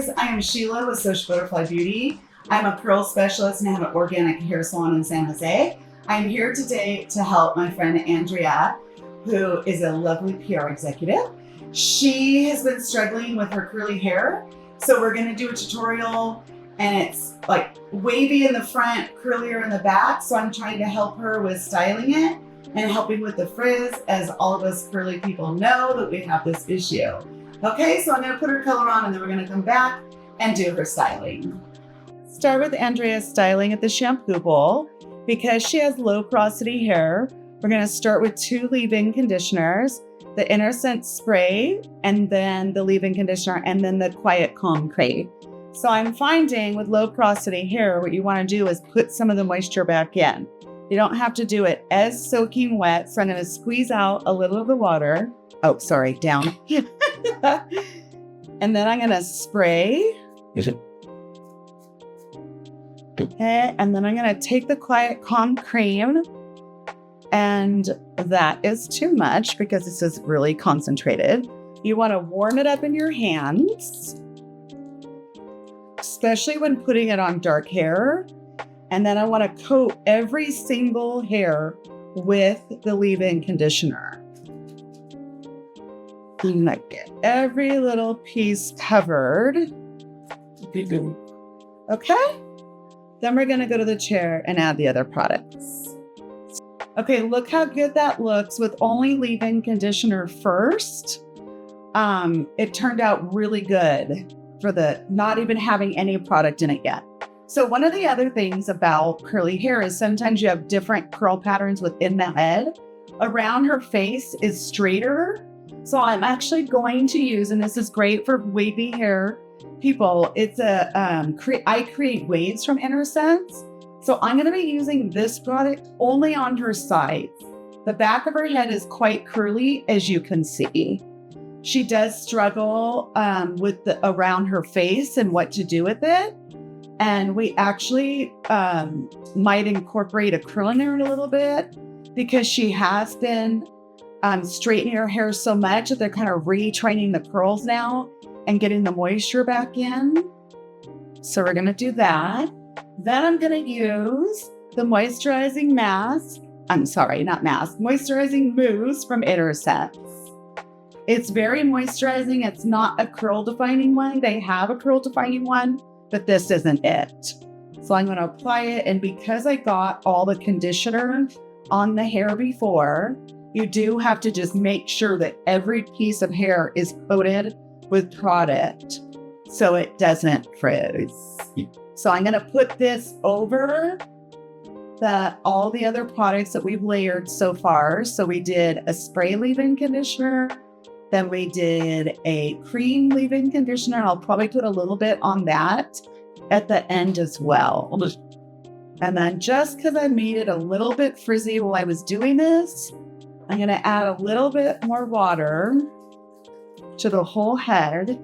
guys, I am Sheila with Social Butterfly Beauty. I'm a curl specialist and I have an organic hair salon in San Jose. I'm here today to help my friend Andrea, who is a lovely PR executive. She has been struggling with her curly hair, so we're going to do a tutorial, and it's like wavy in the front, curlier in the back. So I'm trying to help her with styling it and helping with the frizz, as all of us curly people know that we have this issue. Okay, so I'm going to put her color on and then we're going to come back and do her styling. Start with Andrea's styling at the shampoo bowl. Because she has low porosity hair, we're going to start with 2 leave-in conditioners, the Innersense spray, and then the leave-in conditioner, and then the Quiet Calm Crème. So I'm finding with low porosity hair, what you want to do is put some of the moisture back in. You don't have to do it as soaking wet. So I'm going to squeeze out a little of the water. Oh, sorry, down. And then I'm going to spray. Is it? Okay, and then I'm going to take the Quiet Calm Crème. And that is too much because this is really concentrated. You want to warm it up in your hands, especially when putting it on dark hair. And then I want to coat every single hair with the leave-in conditioner. I'm going to get every little piece covered. Okay? Then we're going to go to the chair and add the other products. Okay, look how good that looks with only leave-in conditioner first. It turned out really good for the not even having any product in it yet. So one of the other things about curly hair is sometimes you have different curl patterns within the head. Around her face is straighter. So I'm actually going to use, and this is great for wavy hair people, it's I create waves from Innersense. So I'm going to be using this product only on her sides. The back of her head is quite curly, as you can see. She does struggle with around her face and what to do with it. And we actually might incorporate a curler a little bit because she has been straightening her hair so much that they're kind of retraining the curls now and getting the moisture back in. So we're going to do that. Then I'm going to use the moisturizing mask. I'm sorry, not mask. Moisturizing mousse from Innersense. It's very moisturizing. It's not a curl defining one. They have a curl defining one, but this isn't it. So I'm going to apply it. And because I got all the conditioner on the hair before, you do have to just make sure that every piece of hair is coated with product so it doesn't frizz. So I'm going to put this over all the other products that we've layered so far. So we did a spray leave-in conditioner. Then we did a cream leave-in conditioner. I'll probably put a little bit on that at the end as well. And then just because I made it a little bit frizzy while I was doing this, I'm going to add a little bit more water to the whole head.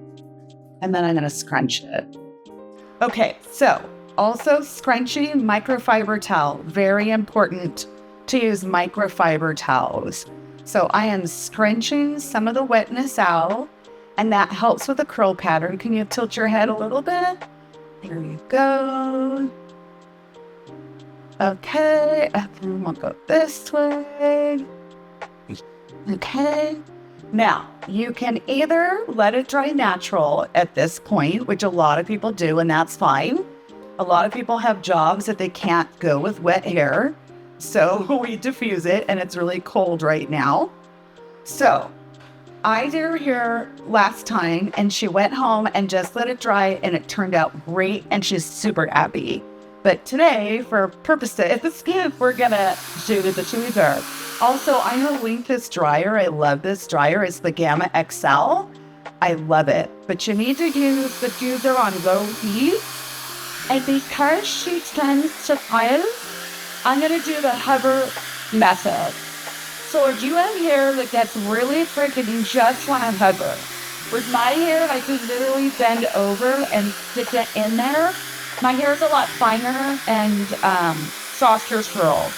And then I'm going to scrunch it. Okay, so also scrunching microfiber towel. Very important to use microfiber towels. So I am scrunching some of the wetness out, and that helps with the curl pattern. Can you tilt your head a little bit? There you go. Okay, and then we'll go this way. Okay. Now, you can either let it dry natural at this point, which a lot of people do, and that's fine. A lot of people have jobs that they can't go with wet hair. So we diffuse it, and it's really cold right now. So I did her hair last time, and she went home and just let it dry, and it turned out great, and she's super happy. But today, for purposes, we're going to do the diffuser. Also, I'm going to link this dryer. I love this dryer. It's the Gamma XL. I love it. But you need to use the diffuser on low heat. And because she tends to pile, I'm going to do the hover method. So if you have hair that gets really thick and you just want to hover, with my hair, I can literally bend over and stick it in there. My hair is a lot finer and softer curl.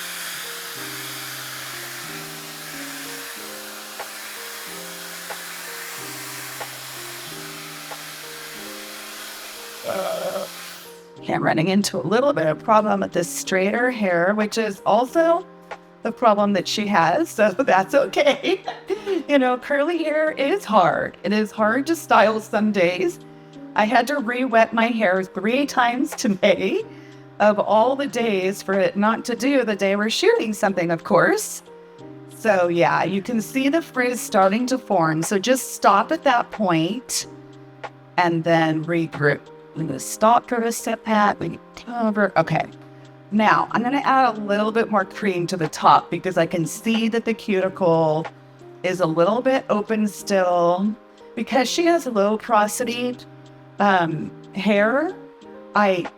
I'm running into a little bit of problem with the straighter hair, which is also the problem that she has, so that's okay. You know, curly hair is hard. It is hard to style some days. I had to re-wet my hair 3 times today of all the days for it not to do the day we're shooting something, of course. So yeah, you can see the frizz starting to form. So just stop at that point and then regroup. I'm going to stop for a step back, over. Okay. Now, I'm going to add a little bit more cream to the top because I can see that the cuticle is a little bit open still. Because she has low porosity hair, I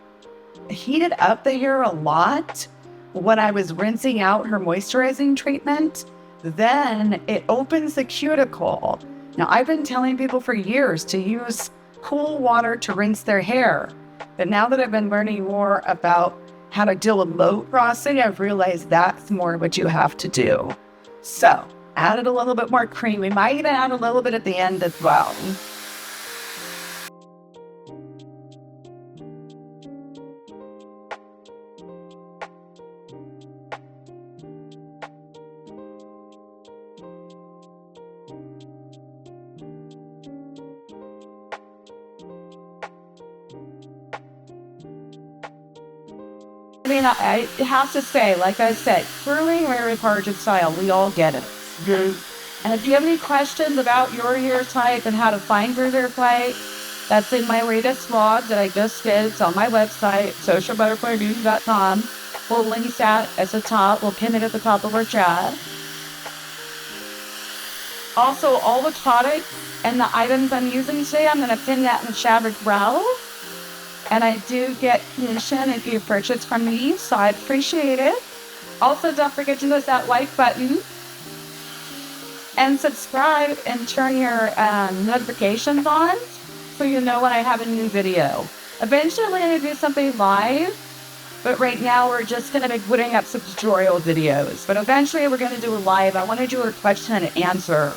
heated up the hair a lot when I was rinsing out her moisturizing treatment. Then it opens the cuticle. Now, I've been telling people for years to use cool water to rinse their hair. But now that I've been learning more about how to deal with low porosity, I've realized that's more what you have to do. So, added a little bit more cream. We might even add a little bit at the end as well. I mean, I have to say, like I said, curling hair is hard to style. We all get it. And if you have any questions about your hair type and how to find your hair type, that's in my latest vlog that I just did. It's on my website, socialbutterflybeauty.com. We'll link that at the top. We'll pin it at the top of our chat. Also, all the products and the items I'm using today, I'm going to pin that in the chat as well. And I do get commission if you purchase from me, so I appreciate it. Also, don't forget to hit that like button and subscribe and turn your notifications on so you know when I have a new video. Eventually, I'm going to do something live, but right now we're just going to be putting up some tutorial videos. But eventually, we're going to do a live. I want to do a question and answer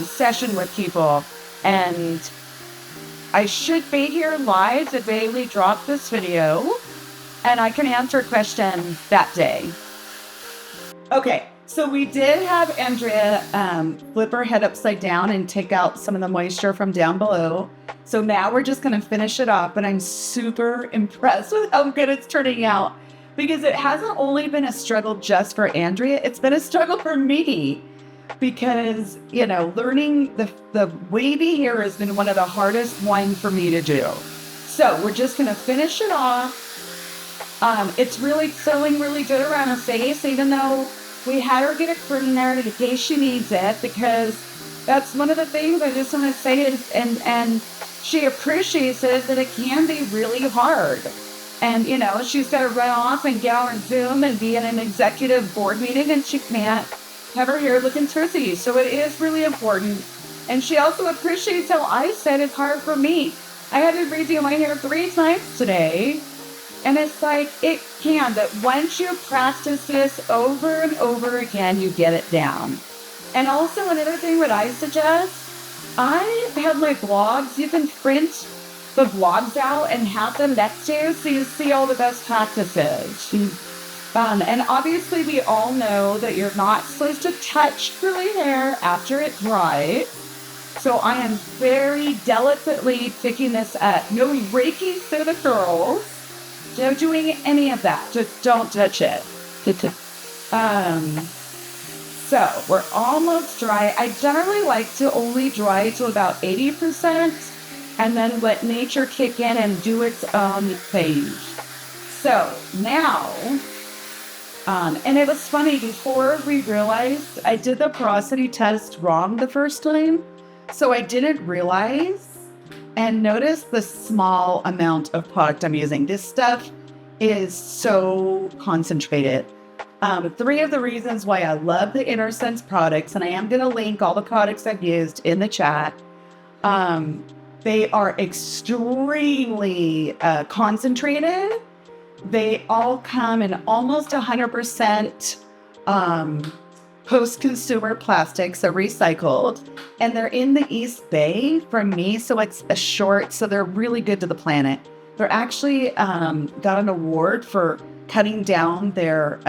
session with people, and I should be here live the day we drop this video, and I can answer a question that day. Okay, so we did have Andrea flip her head upside down and take out some of the moisture from down below. So now we're just going to finish it off, and I'm super impressed with how good it's turning out because it hasn't only been a struggle just for Andrea, it's been a struggle for me. Because, you know, learning the wavy hair has been one of the hardest ones for me to do. So we're just going to finish it off. It's really feeling really good around her face, even though we had her get a cream there in case she needs it, because that's one of the things I just want to say is, and she appreciates it, that it can be really hard. And, you know, she's got to run off and get on Zoom and be in an executive board meeting, and she can't have her hair looking frizzy. So it is really important. And she also appreciates how I said it's hard for me. I had to redo my hair 3 times today. And it's like, it can, but once you practice this over and over again, you get it down. And also another thing what I suggest, I have my blogs. You can print the blogs out and have them next to you so you see all the best practices. And obviously we all know that you're not supposed to touch curly hair after it dries. So I am very delicately picking this up. No raking through the curls. No doing any of that. Just don't touch it. So we're almost dry. I generally like to only dry to about 80% and then let nature kick in and do its own thing. So now, and it was funny, before we realized I did the porosity test wrong the first time. So I didn't realize and notice the small amount of product I'm using. This stuff is so concentrated. 3 of the reasons why I love the Innersense products, and I am going to link all the products I've used in the chat. They are extremely concentrated. They all come in almost 100% post-consumer plastics, are recycled, and they're in the East Bay from me, so it's a short, so they're really good to the planet. They're actually got an award for cutting down their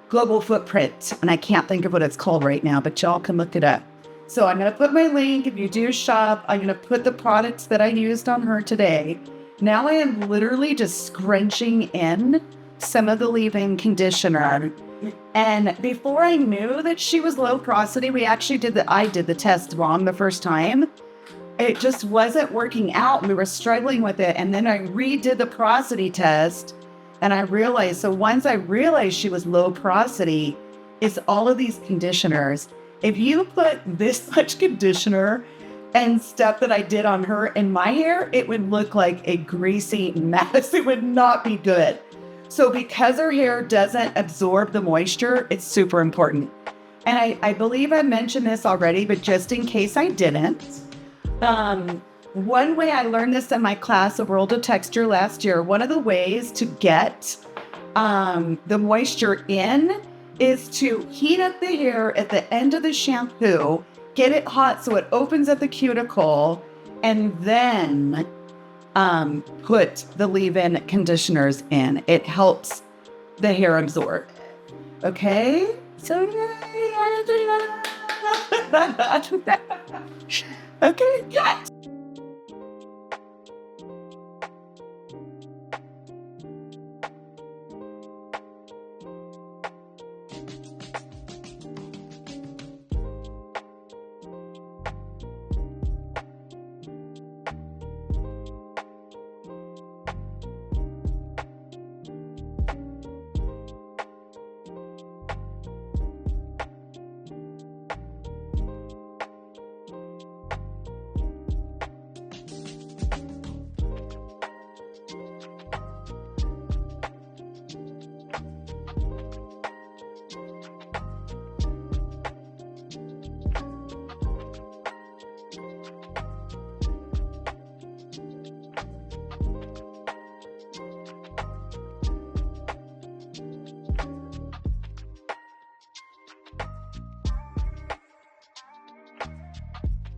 global footprint, and I can't think of what it's called right now, but y'all can look it up. So I'm going to put my link. If you do shop, I'm going to put the products that I used on her today. Now I am literally just scrunching in some of the leave-in conditioner. And before I knew that she was low porosity, I did the test wrong the first time. It just wasn't working out. We were struggling with it. And then I redid the porosity test, and I realized, so once I realized she was low porosity, it's all of these conditioners. If you put this much conditioner and stuff that I did on her in my hair, it would look like a greasy mess. It would not be good. So because her hair doesn't absorb the moisture, it's super important. And I believe I mentioned this already, but just in case I didn't, one way I learned this in my class, The World of Texture, last year, one of the ways to get the moisture in is to heat up the hair at the end of the shampoo, get it hot so it opens up the cuticle, and then put the leave-in conditioners in. It helps the hair absorb. Okay? So, okay, good.